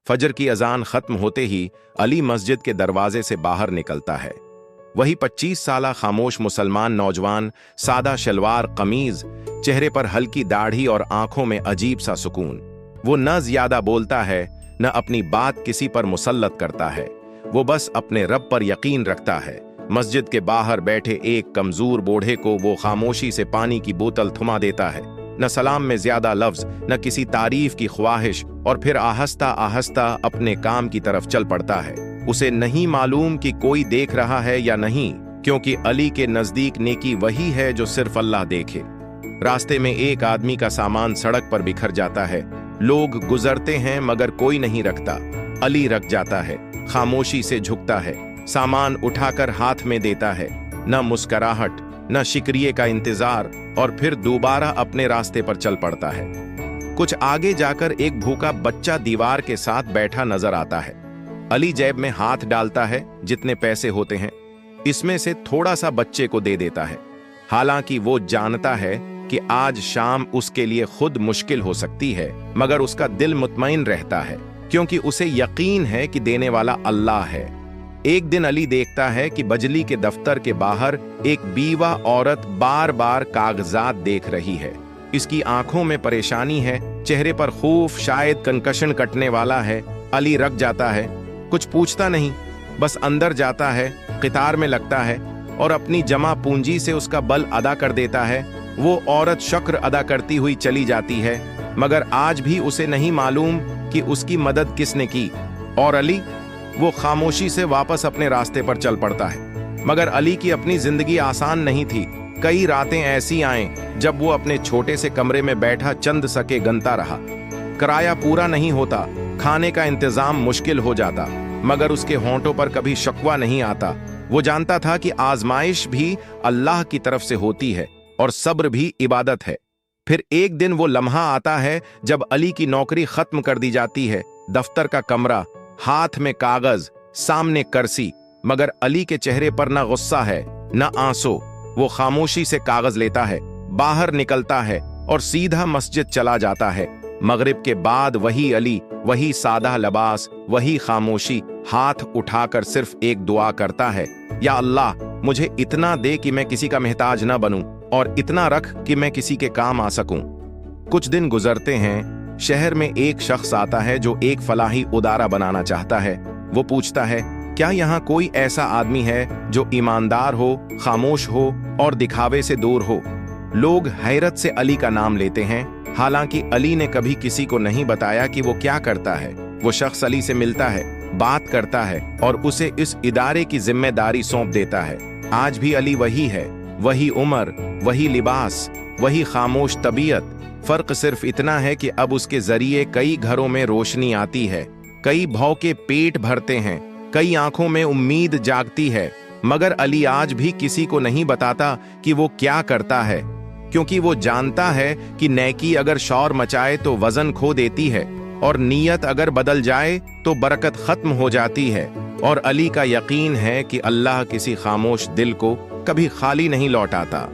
फजर की अजान खत्म होते ही अली मस्जिद के दरवाजे से बाहर निकलता है। वही 25 साला खामोश मुसलमान नौजवान, सादा शलवार कमीज, चेहरे पर हल्की दाढ़ी और आंखों में अजीब सा सुकून। वो न ज्यादा बोलता है, न अपनी बात किसी पर मुसल्लत करता है। वो बस अपने रब पर यकीन रखता है। मस्जिद के बाहर बैठे एक कमजोर बूढ़े को वो खामोशी से पानी की बोतल थमा देता है। न सलाम में ज्यादा लफ्ज, न किसी तारीफ की ख्वाहिश, और फिर आहिस्ता आहिस्ता अपने काम की तरफ चल पड़ता है। उसे नहीं मालूम कि कोई देख रहा है या नहीं, क्योंकि अली के नजदीक नेकी वही है जो सिर्फ अल्लाह देखे। रास्ते में एक आदमी का सामान सड़क पर बिखर जाता है। लोग गुजरते हैं मगर कोई नहीं रखता। अली रख जाता है, खामोशी से झुकता है, सामान उठाकर हाथ में देता है। न मुस्कुराहट, न शुक्रिया का इंतजार, और फिर दोबारा अपने रास्ते पर चल पड़ता है। कुछ आगे जाकर एक भूखा बच्चा दीवार के साथ बैठा नजर आता है। अली जेब में हाथ डालता है, जितने पैसे होते हैं इसमें से थोड़ा सा बच्चे को दे देता है। हालांकि वो जानता है कि आज शाम उसके लिए खुद मुश्किल हो सकती है, मगर उसका दिल मुतमईन रहता है, क्योंकि उसे यकीन है कि देने वाला अल्लाह है। एक दिन अली देखता है कि बिजली के दफ्तर के बाहर एक बीवा औरत बार बार कागजात देख रही है। इसकी आंखों में परेशानी है, चेहरे पर खौफ, शायद कंकशन कटने वाला है। अली रख जाता है, कुछ पूछता नहीं, बस अंदर जाता है, कतार में लगता है और अपनी जमा पूंजी से उसका बल अदा कर देता है। वो औरत शुक्र अदा करती हुई चली जाती है, मगर आज भी उसे नहीं मालूम कि उसकी मदद किसने की। और अली, वो खामोशी से वापस अपने रास्ते पर चल पड़ता है। मगर अली की अपनी जिंदगी आसान नहीं थी। कई रातें ऐसी आएं जब वो अपने छोटे से कमरे में बैठा चंद सके गनता रहा। किराया पूरा नहीं होता, खाने का इंतजाम मुश्किल हो जाता, मगर उसके होंठों पर कभी शिकवा नहीं आता। वो जानता था कि आजमाइश भी अल्लाह की तरफ से होती है और सब्र भी इबादत है। फिर एक दिन वो लम्हा आता है जब अली की नौकरी खत्म कर दी जाती है। दफ्तर का कमरा, हाथ में कागज, सामने कर्सी, मगर अली के चेहरे पर न गुस्सा है न आंसू। वो खामोशी से कागज लेता है, बाहर निकलता है और सीधा मस्जिद चला जाता है। मगरिब के बाद वही अली, वही सादा लिबास, वही खामोशी, हाथ उठाकर सिर्फ एक दुआ करता है, या अल्लाह, मुझे इतना दे कि मैं किसी का मोहताज न बनूं, और इतना रख कि मैं किसी के काम आ सकूं। कुछ दिन गुजरते हैं। शहर में एक शख्स आता है जो एक फलाही उदारा बनाना चाहता है। वो पूछता है, क्या यहाँ कोई ऐसा आदमी है जो ईमानदार हो, खामोश हो और दिखावे से दूर हो? लोग हैरत से अली का नाम लेते हैं, हालांकि अली ने कभी किसी को नहीं बताया कि वो क्या करता है। वो शख्स अली से मिलता है, बात करता है और उसे इस इदारे की जिम्मेदारी सौंप देता है। आज भी अली वही है, वही उम्र, वही लिबास, वही खामोश तबीयत। फर्क सिर्फ इतना है कि अब उसके जरिए कई घरों में रोशनी आती है, कई भौके पेट भरते हैं, कई आंखों में उम्मीद जागती है। मगर अली आज भी किसी को नहीं बताता कि वो क्या करता है, क्योंकि वो जानता है कि नेकी अगर शौर मचाए तो वजन खो देती है, और नीयत अगर बदल जाए तो बरकत खत्म हो जाती है। और अली का यकीन है कि अल्लाह किसी खामोश दिल को कभी खाली नहीं लौटाता।